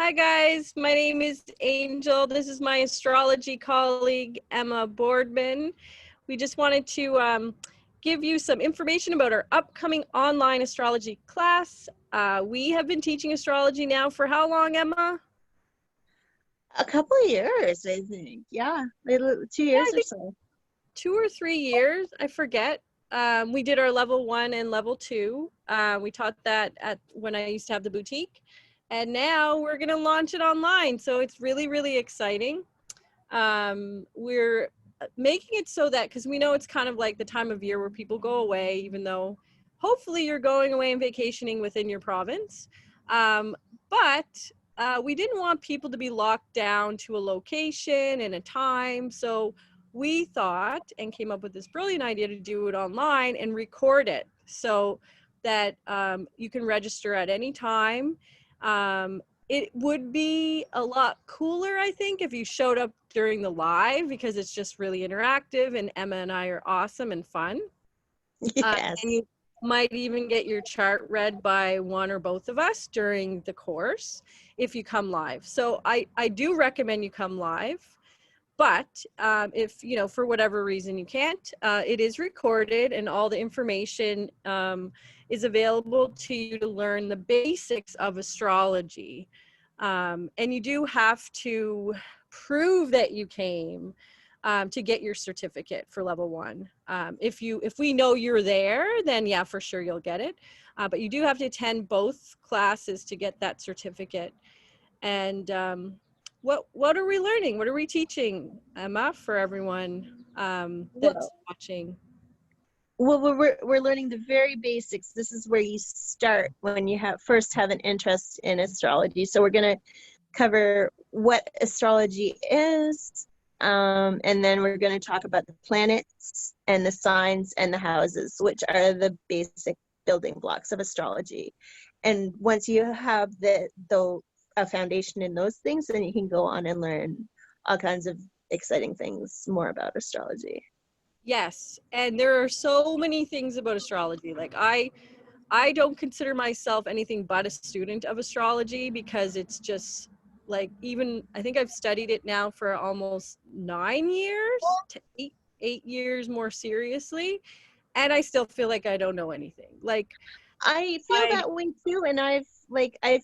Hi guys, my name is Angel. This is my astrology colleague, Emma Boardman. We just wanted to give you some information about our upcoming online astrology class. We have been teaching astrology now for how long, Emma? A couple of years, I think. Yeah, 2 years I or think so. 2 or 3 years, I forget. We did our level 1 and level 2. We taught that when I used to have the boutique. And now we're going to launch it online. So it's really, really exciting. We're making it so that, because we know it's kind of like the time of year where people go away, even though hopefully you're going away and vacationing within your province. But we didn't want people to be locked down to a location and a time. So we thought and came up with this brilliant idea to do it online and record it so that you can register at any time. It would be a lot cooler, I think, if you showed up during the live, because it's just really interactive and Emma and I are awesome and fun. Yes. And you might even get your chart read by one or both of us during the course if you come live. So I do recommend you come live. But if, for whatever reason you can't, it is recorded and all the information is available to you to learn the basics of astrology. And you do have to prove that you came to get your certificate for level 1. If we know you're there, then yeah, for sure you'll get it. But you do have to attend both classes to get that certificate. And what are we learning? What are we teaching, Emma, for everyone that's watching? Well, we're learning the very basics. This is where you start when you first have an interest in astrology. So we're going to cover what astrology is, and then we're going to talk about the planets and the signs and the houses, which are the basic building blocks of astrology. And once you have a foundation in those things, then you can go on and learn all kinds of exciting things more about astrology. Yes, and there are so many things about astrology. Like I don't consider myself anything but a student of astrology, because it's just like, even I think I've studied it now for almost 9 years to 8 years more seriously, and I still feel like I don't know anything. Like I feel that way too, and I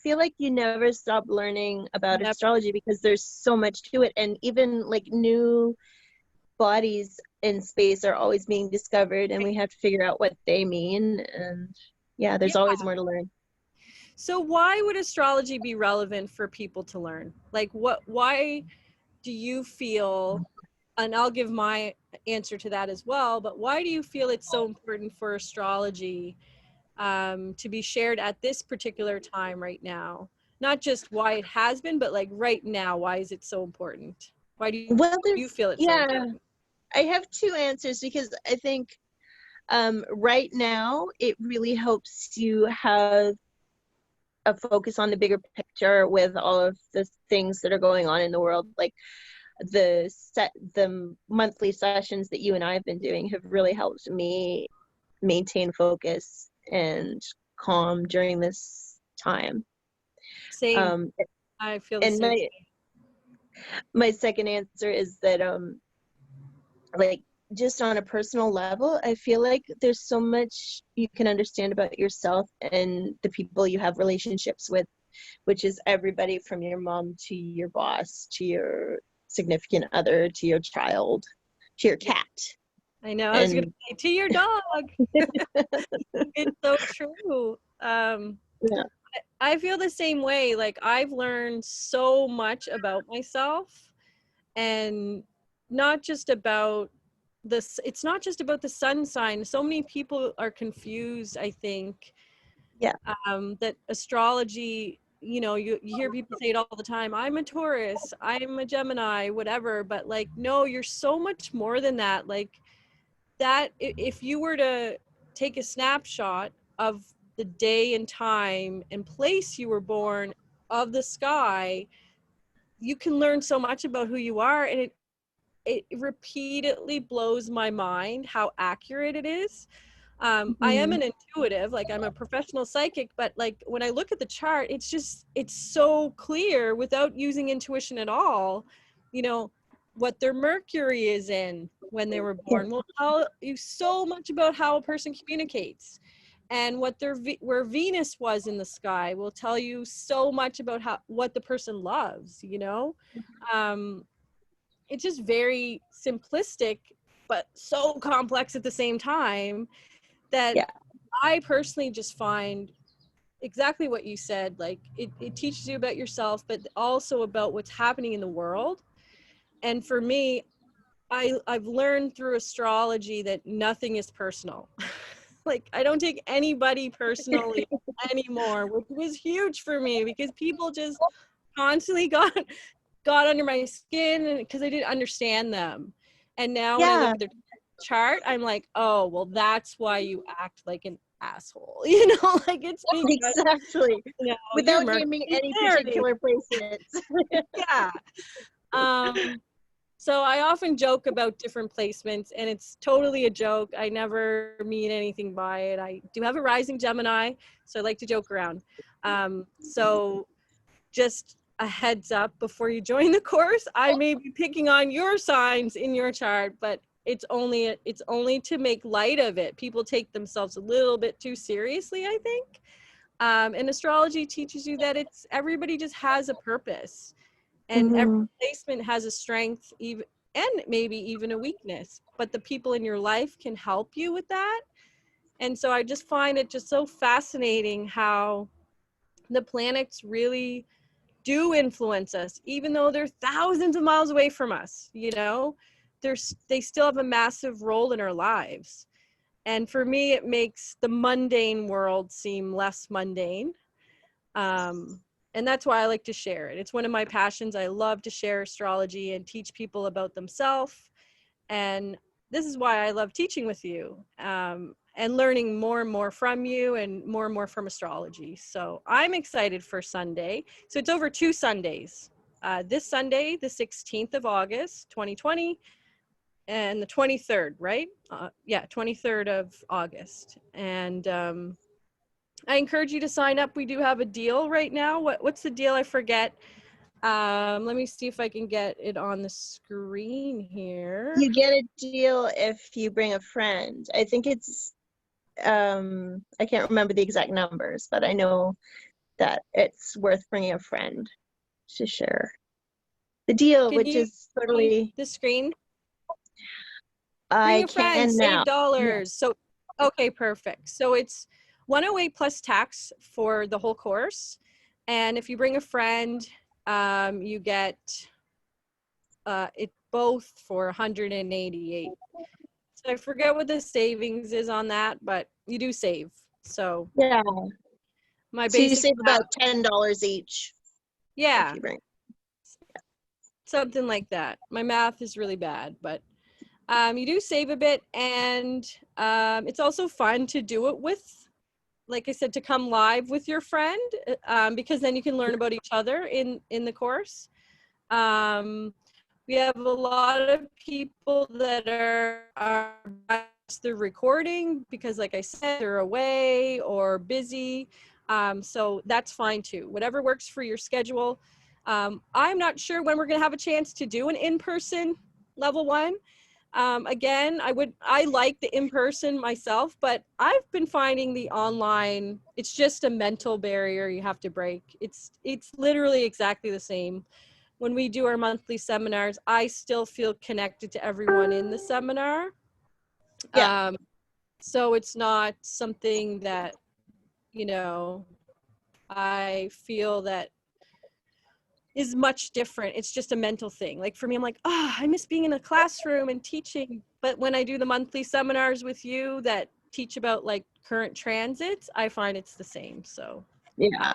feel like you never stop learning about astrology because there's so much to it, and even like new bodies in space are always being discovered, and we have to figure out what they mean. And yeah, there's always more to learn. So why would astrology be relevant for people to learn? Like why do you feel, and I'll give my answer to that as well, but why do you feel it's so important for astrology to be shared at this particular time right now? Not just why it has been, but like right now, why is it so important? Why do you feel it's so important? I have two answers, because I think right now it really helps you have a focus on the bigger picture with all of the things that are going on in the world. Like the monthly sessions that you and I have been doing have really helped me maintain focus and calm during this time. Same. I feel the same. My second answer is that like, just on a personal level, I feel like there's so much you can understand about yourself and the people you have relationships with, which is everybody from your mom to your boss to your significant other to your child to your cat. I know, I was going to say, to your dog. It's so true. Yeah. I feel the same way. Like, I've learned so much about myself, and not just about this. It's not just about the sun sign. So many people are confused, I think. Yeah. That astrology, you hear people say it all the time. I'm a Taurus, I'm a Gemini, whatever. But like, no, you're so much more than that. Like that, if you were to take a snapshot of the day and time and place you were born of the sky, you can learn so much about who you are. And it repeatedly blows my mind how accurate it is. I am Mhm. an intuitive, like I'm a professional psychic, but like when I look at the chart, it's so clear without using intuition at all, you know, what their Mercury is in when they were Yeah. born will tell you so much about how a person communicates. And what where Venus was in the sky will tell you so much about what the person loves, you know? Um, it's just very simplistic, but so complex at the same time that Yeah. I personally just find exactly what you said. Like it teaches you about yourself, but also about what's happening in the world. And for me, I've learned through astrology that nothing is personal. Like I don't take anybody personally anymore, which was huge for me because people just constantly got under my skin because I didn't understand them. And now when I look Yeah. at their chart, I'm like, oh, well, that's why you act like an asshole. You know, like it's because, Exactly. you know, your Without Mercury's naming any there. particular placements. Yeah. Um, so I often joke about different placements and it's totally a joke. I never mean anything by it. I do have a rising Gemini, so I like to joke around. So just a heads up before you join the course, I may be picking on your signs in your chart, but it's only to make light of it. People take themselves a little bit too seriously, I think. And astrology teaches you that it's everybody just has a purpose, and every Mhm. placement has a strength, even and maybe even a weakness. But the people in your life can help you with that. And so I just find it just so fascinating how the planets really do influence us, even though they're thousands of miles away from us, you know, they still have a massive role in our lives. And for me, it makes the mundane world seem less mundane. Um, and that's why I like to share it. It's one of my passions. I love to share astrology and teach people about themselves. And this is why I love teaching with you, and learning more and more from you and more from astrology. So I'm excited for Sunday. So it's over 2 Sundays. This Sunday, the 16th of August, 2020, and the 23rd, right? Yeah, 23rd of August. And I encourage you to sign up. We do have a deal right now. What's the deal? I forget. Let me see if I can get it on the screen here. You get a deal if you bring a friend. I think it's I can't remember the exact numbers, but I know that it's worth bringing a friend to share the deal, Can which you is see totally, the screen? Bring I a friend, can save now. Yeah. dollars. So, okay, perfect. So it's 108 plus tax for the whole course. And if you bring a friend, you get it both for 188. So I forget what the savings is on that, but you do save. So Yeah. my So you basic, save about $10 each if yeah, you bring. something like that. My math is really bad, but you do save a bit, and it's also fun to do it with, like I said, to come live with your friend, because then you can learn about each other in the course. Um, we have a lot of people that are the recording because, like I said, they're away or busy. So that's fine too. Whatever works for your schedule. I'm not sure when we're going to have a chance to do an in-person level one. Again, I like the in-person myself, but I've been finding the online, it's just a mental barrier you have to break. It's literally exactly the same. When we do our monthly seminars, I still feel connected to everyone in the seminar. Yeah. Um, so it's not something that, you know, I feel that is much different. It's just a mental thing. Like for me, I'm like, oh, I miss being in a classroom and teaching. But when I do the monthly seminars with you that teach about like current transits, I find it's the same. So Yeah.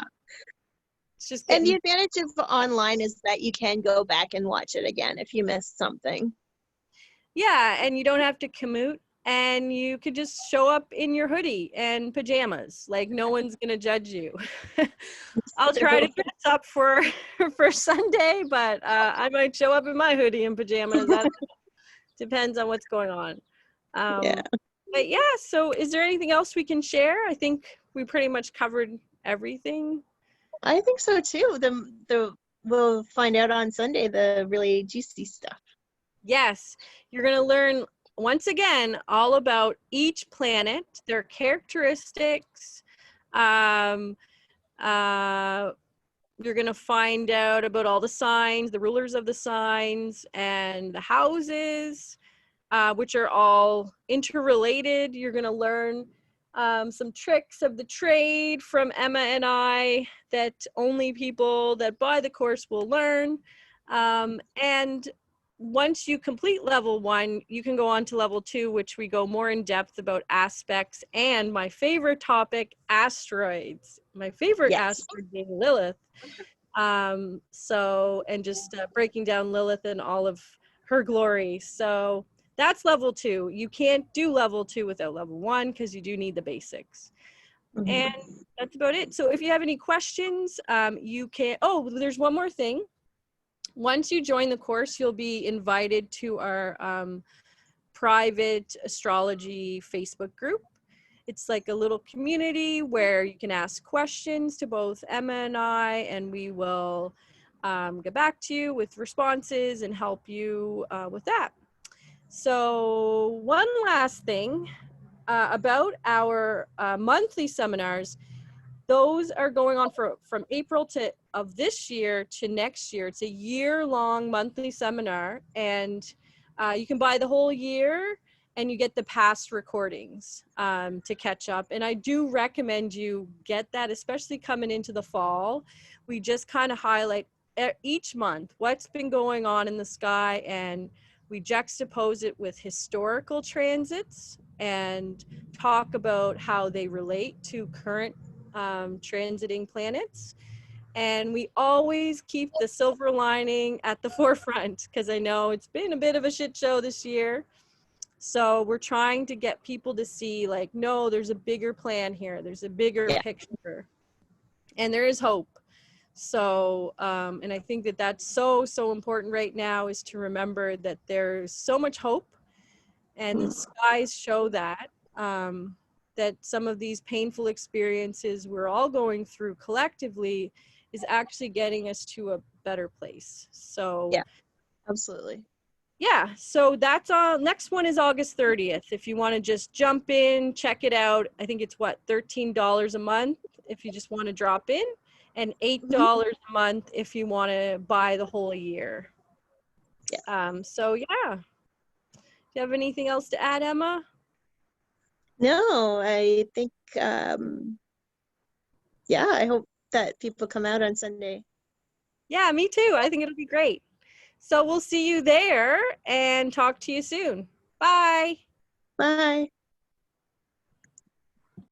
it's just And the getting, advantage of online is that you can go back and watch it again if you missed something. yeah. And you don't have to commute, and you could just show up in your hoodie and pajamas. Like no one's going to judge you. I'll try to dress up for for Sunday, but I might show up in my hoodie and pajamas. That depends on what's going on. Yeah. But yeah, so is there anything else we can share? I think we pretty much covered everything. I think so too. The we'll find out on Sunday the really juicy stuff. Yes, you're going to learn once again all about each planet, their characteristics. Um, you're going to find out about all the signs, the rulers of the signs, and the houses, which are all interrelated. You're going to learn some tricks of the trade from Emma and I that only people that buy the course will learn. And once you complete level 1, you can go on to level 2, which we go more in depth about aspects and my favorite topic, asteroids. My favorite asteroid being Lilith. So, and just breaking down Lilith and all of her glory. So that's level 2. You can't do level 2 without level 1 because you do need the basics. And that's about it. So if you have any questions, you can, oh, there's one more thing. Once you join the course, you'll be invited to our private astrology Facebook group. It's like a little community where you can ask questions to both Emma and I, and we will get back to you with responses and help you with that. So one last thing about our monthly seminars. Those are going on from April of this year to next year. It's a year-long monthly seminar, and you can buy the whole year, and you get the past recordings to catch up. And I do recommend you get that, especially coming into the fall. We just kind of highlight each month what's been going on in the sky, and we juxtapose it with historical transits and talk about how they relate to current transiting planets. And we always keep the silver lining at the forefront, because I know it's been a bit of a shit show this year. So we're trying to get people to see, like, no, there's a bigger plan here. There's a bigger picture, and there is hope. So, and I think that that's so important right now, is to remember that there's so much hope, and the skies show that, that some of these painful experiences we're all going through collectively is actually getting us to a better place. So yeah, absolutely. Yeah, so that's all. Next one is August 30th. If you want to just jump in, check it out. I think it's what, $13 a month if you just want to drop in, and $8 a month if you want to buy the whole year. So yeah. Do you have anything else to add, Emma? No, I think yeah, I hope that people come out on Sunday. Yeah, me too. I think it'll be great. So we'll see you there and talk to you soon. Bye. Bye.